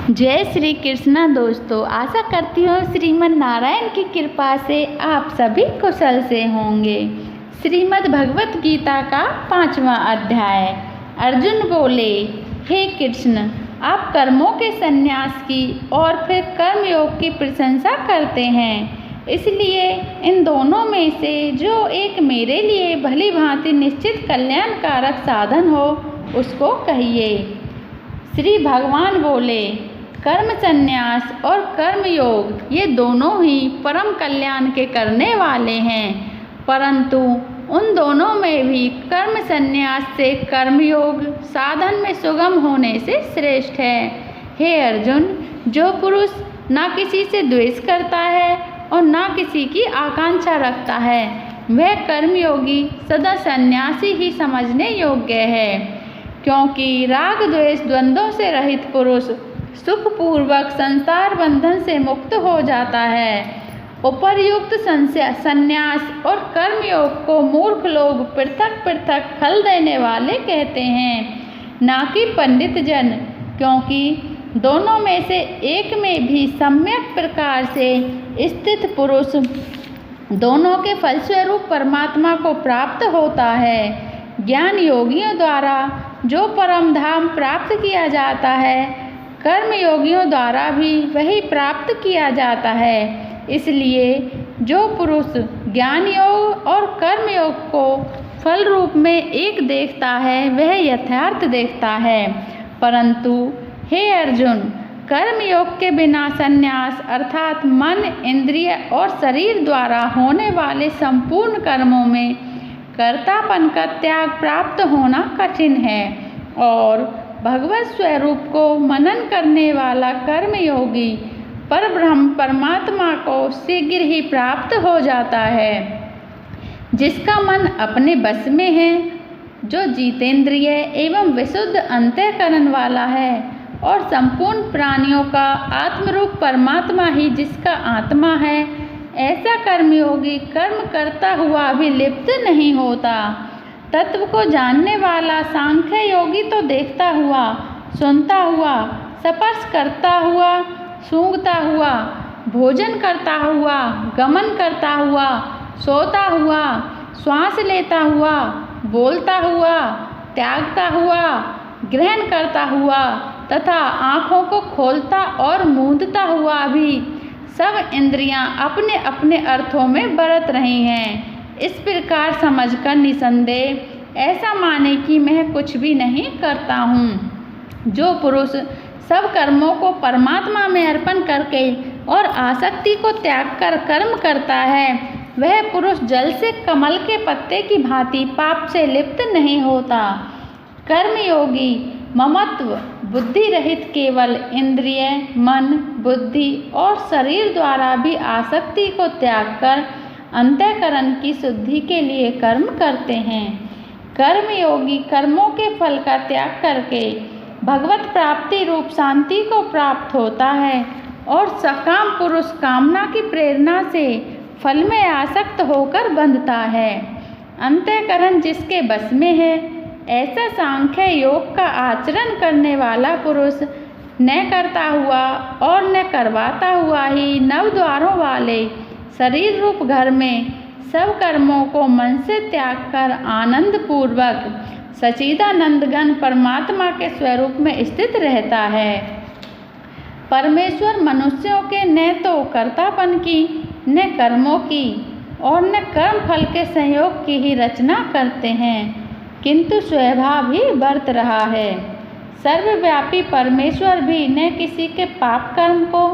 जय श्री कृष्णा दोस्तों, आशा करती हूँ श्रीमद् नारायण की कृपा से आप सभी कुशल से होंगे। श्रीमद् भगवत गीता का 5वां अध्याय। अर्जुन बोले, हे कृष्ण, आप कर्मों के संन्यास की और फिर कर्मयोग की प्रशंसा करते हैं, इसलिए इन दोनों में से जो एक मेरे लिए भली भांति निश्चित कल्याणकारक साधन हो उसको कहिए। श्री भगवान बोले, कर्म संन्यास और कर्मयोग ये दोनों ही परम कल्याण के करने वाले हैं, परंतु उन दोनों में भी कर्म संन्यास से कर्मयोग साधन में सुगम होने से श्रेष्ठ है। हे अर्जुन, जो पुरुष न किसी से द्वेष करता है और न किसी की आकांक्षा रखता है, वह कर्मयोगी सदा सन्यासी ही समझने योग्य है, क्योंकि राग द्वेष द्वंद्वों से रहित पुरुष सुखपूर्वक संसार बंधन से मुक्त हो जाता है। उपर्युक्त संन्यास और कर्मयोग को मूर्ख लोग पृथक पृथक फल देने वाले कहते हैं, ना कि पंडित जन, क्योंकि दोनों में से एक में भी सम्यक प्रकार से स्थित पुरुष दोनों के फलस्वरूप परमात्मा को प्राप्त होता है। ज्ञान योगियों द्वारा जो परम धाम प्राप्त किया जाता है, कर्म योगियों द्वारा भी वही प्राप्त किया जाता है। इसलिए जो पुरुष ज्ञान योग और कर्म योग को फल रूप में एक देखता है, वह यथार्थ देखता है। परंतु हे अर्जुन, कर्म योग के बिना संन्यास अर्थात मन, इंद्रिय और शरीर द्वारा होने वाले संपूर्ण कर्मों में कर्तापन का त्याग प्राप्त होना कठिन है, और भगवत स्वरूप को मनन करने वाला कर्मयोगी परब्रह्म परमात्मा को शीघ्र ही प्राप्त हो जाता है। जिसका मन अपने बस में है, जो जितेंद्रिय एवं विशुद्ध अंतःकरण वाला है, और संपूर्ण प्राणियों का आत्मरूप परमात्मा ही जिसका आत्मा है, ऐसा कर्मयोगी कर्म करता हुआ भी लिप्त नहीं होता। तत्व को जानने वाला सांख्य योगी तो देखता हुआ, सुनता हुआ, स्पर्श करता हुआ, सूंघता हुआ, भोजन करता हुआ, गमन करता हुआ, सोता हुआ, श्वास लेता हुआ, बोलता हुआ, त्यागता हुआ, ग्रहण करता हुआ तथा आँखों को खोलता और मूंदता हुआ भी सब इंद्रियां अपने अपने अर्थों में बरत रही हैं। इस प्रकार समझकर निसंदेह ऐसा माने कि मैं कुछ भी नहीं करता हूँ। जो पुरुष सब कर्मों को परमात्मा में अर्पण करके और आसक्ति को त्याग कर कर्म करता है, वह पुरुष जल से कमल के पत्ते की भांति पाप से लिप्त नहीं होता। कर्मयोगी ममत्व बुद्धि रहित केवल इंद्रिय, मन, बुद्धि और शरीर द्वारा भी आसक्ति को त्याग कर अंतःकरण की शुद्धि के लिए कर्म करते हैं। कर्मयोगी कर्मों के फल का त्याग करके भगवत प्राप्ति रूप शांति को प्राप्त होता है, और सकाम पुरुष कामना की प्रेरणा से फल में आसक्त होकर बंधता है। अंतःकरण जिसके बस में है, ऐसा सांख्य योग का आचरण करने वाला पुरुष न करता हुआ और न करवाता हुआ ही नव द्वारों वाले शरीर रूप घर में सब कर्मों को मन से त्याग कर आनंद पूर्वक सच्चिदानंद घन परमात्मा के स्वरूप में स्थित रहता है। परमेश्वर मनुष्यों के न तो कर्तापन की, न कर्मों की और न कर्म फल के संयोग की ही रचना करते हैं, किंतु स्वभाव ही बरत रहा है। सर्वव्यापी परमेश्वर भी न किसी के पाप कर्म को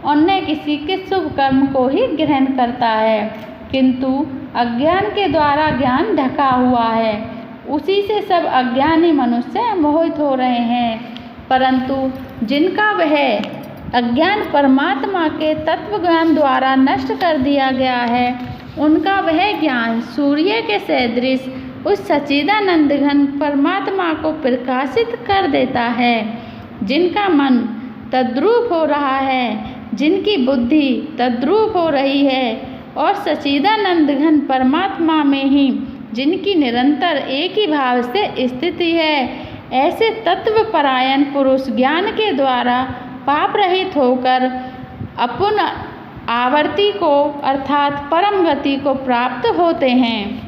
और न किसी के शुभ कर्म को ही ग्रहण करता है, किंतु अज्ञान के द्वारा ज्ञान ढका हुआ है, उसी से सब अज्ञानी मनुष्य मोहित हो रहे हैं। परंतु जिनका वह अज्ञान परमात्मा के तत्व ज्ञान द्वारा नष्ट कर दिया गया है, उनका वह ज्ञान सूर्य के सदृश उस सच्चिदानंद घन परमात्मा को प्रकाशित कर देता है। जिनका मन तद्रूप हो रहा है, जिनकी बुद्धि तद्रूप हो रही है, और सच्चिदानंद घन परमात्मा में ही जिनकी निरंतर एक ही भाव से स्थिति है, ऐसे तत्व परायण पुरुष ज्ञान के द्वारा पाप रहित होकर अपुन आवर्ती को अर्थात परम गति को प्राप्त होते हैं।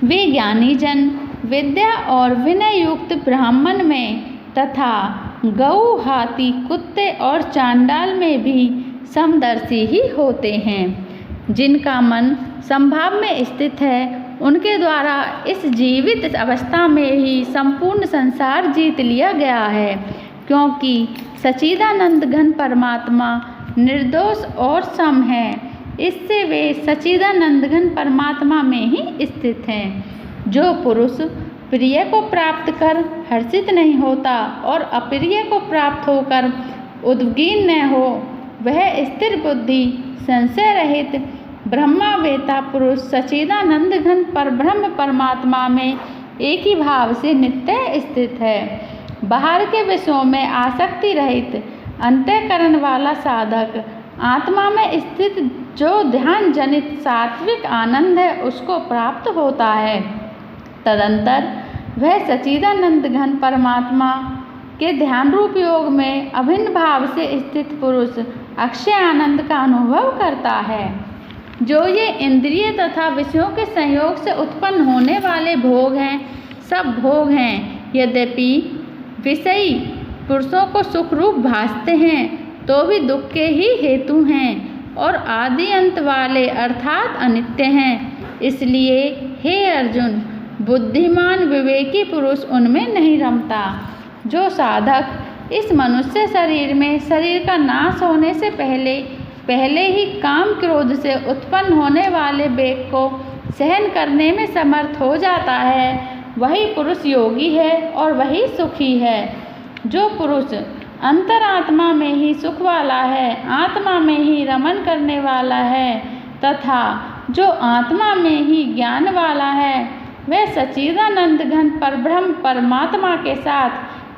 वे ज्ञानी जन विद्या और विनय युक्त ब्राह्मण में तथा गऊ, हाथी, कुत्ते और चांडाल में भी समदर्शी ही होते हैं। जिनका मन संभाव में स्थित है उनके द्वारा इस जीवित अवस्था में ही संपूर्ण संसार जीत लिया गया है, क्योंकि सच्चिदानंद घन परमात्मा निर्दोष और सम है। इससे वे सच्चिदानंद घन परमात्मा में ही स्थित हैं। जो पुरुष प्रिय को प्राप्त कर हर्षित नहीं होता और अप्रिय को प्राप्त होकर उद्विग्न न हो, वह स्थिर बुद्धि संशय रहित ब्रह्मावेता पुरुष सच्चिदानंद घन परब्रह्म परमात्मा में एक ही भाव से नित्य स्थित है। बाहर के विषयों में आसक्ति रहित अंतःकरण वाला साधक आत्मा में स्थित जो ध्यान जनित सात्विक आनंद है उसको प्राप्त होता है। तदंतर वह सच्चिदानंद घन परमात्मा के ध्यान रूप योग में अभिन्न भाव से स्थित पुरुष अक्षय आनंद का अनुभव करता है। जो ये इंद्रिय तथा विषयों के संयोग से उत्पन्न होने वाले भोग हैं, सब भोग हैं, यद्यपि विषयी पुरुषों को सुख रूप भासते हैं तो भी दुख के ही हेतु हैं और आदि अंत वाले अर्थात अनित्य हैं। इसलिए हे अर्जुन, बुद्धिमान विवेकी पुरुष उनमें नहीं रमता। जो साधक इस मनुष्य शरीर में शरीर का नाश होने से पहले ही काम क्रोध से उत्पन्न होने वाले वेग को सहन करने में समर्थ हो जाता है, वही पुरुष योगी है और वही सुखी है। जो पुरुष अंतरात्मा में ही सुख वाला है, आत्मा में ही रमन करने वाला है तथा जो आत्मा में ही ज्ञान वाला है, वह सच्चिदानंद घन परब्रह्म परमात्मा के साथ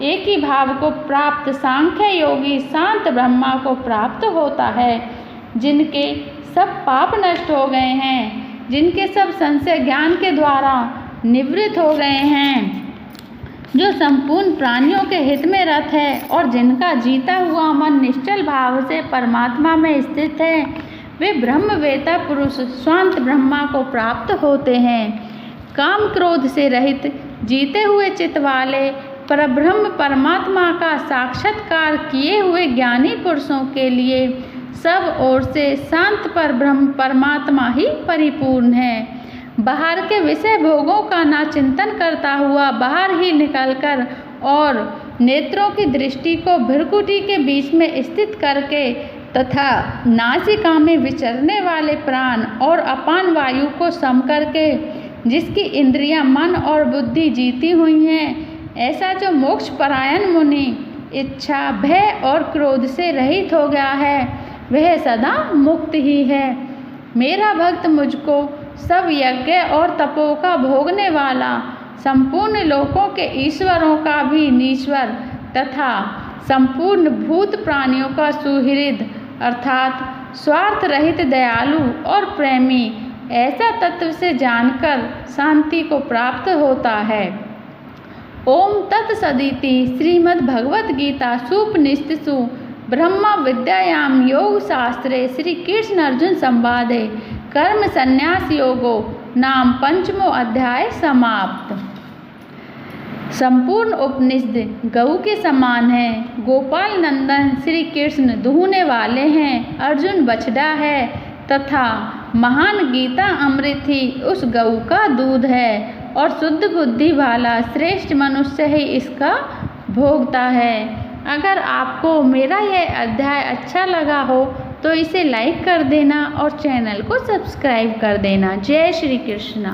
एक ही भाव को प्राप्त सांख्य योगी शांत ब्रह्मा को प्राप्त होता है। जिनके सब पाप नष्ट हो गए हैं, जिनके सब संशय ज्ञान के द्वारा निवृत्त हो गए हैं, जो संपूर्ण प्राणियों के हित में रत है और जिनका जीता हुआ मन निश्चल भाव से परमात्मा में स्थित है, वे ब्रह्मवेता पुरुष स्वांत ब्रह्मा को प्राप्त होते हैं। काम क्रोध से रहित जीते हुए चित्त वाले परब्रह्म परमात्मा का साक्षात्कार किए हुए ज्ञानी पुरुषों के लिए सब ओर से शांत परब्रह्म परमात्मा ही परिपूर्ण है। बाहर के विषय भोगों का ना चिंतन करता हुआ बाहर ही निकलकर और नेत्रों की दृष्टि को भ्रुकुटी के बीच में स्थित करके तथा नासिका में विचरने वाले प्राण और अपान वायु को सम करके जिसकी इंद्रियां मन और बुद्धि जीती हुई हैं, ऐसा जो मोक्ष परायण मुनि इच्छा भय और क्रोध से रहित हो गया है, वह सदा मुक्त ही है। मेरा भक्त मुझको सब यज्ञ और तपों का भोगने वाला, संपूर्ण लोकों के ईश्वरों का भी नीश्वर तथा संपूर्ण भूत प्राणियों का सुहृद अर्थात स्वार्थ रहित दयालु और प्रेमी ऐसा तत्व से जानकर शांति को प्राप्त होता है। ओम तत्सदिति श्रीमद्भगवद्गीतासूपनिषत्सु ब्रह्म विद्यायां योग शास्त्रे श्री कृष्ण अर्जुन संवादे कर्म संन्यास योगो नाम पंचमो अध्याय समाप्त। संपूर्ण उपनिषद गऊ के समान है। गोपाल नंदन श्री कृष्ण दुहने वाले हैं, अर्जुन बछड़ा है तथा महान गीता अमृत ही उस गऊ का दूध है और शुद्ध बुद्धि वाला श्रेष्ठ मनुष्य ही इसका भोगता है। अगर आपको मेरा यह अध्याय अच्छा लगा हो तो इसे लाइक कर देना और चैनल को सब्सक्राइब कर देना। जय श्री कृष्ण।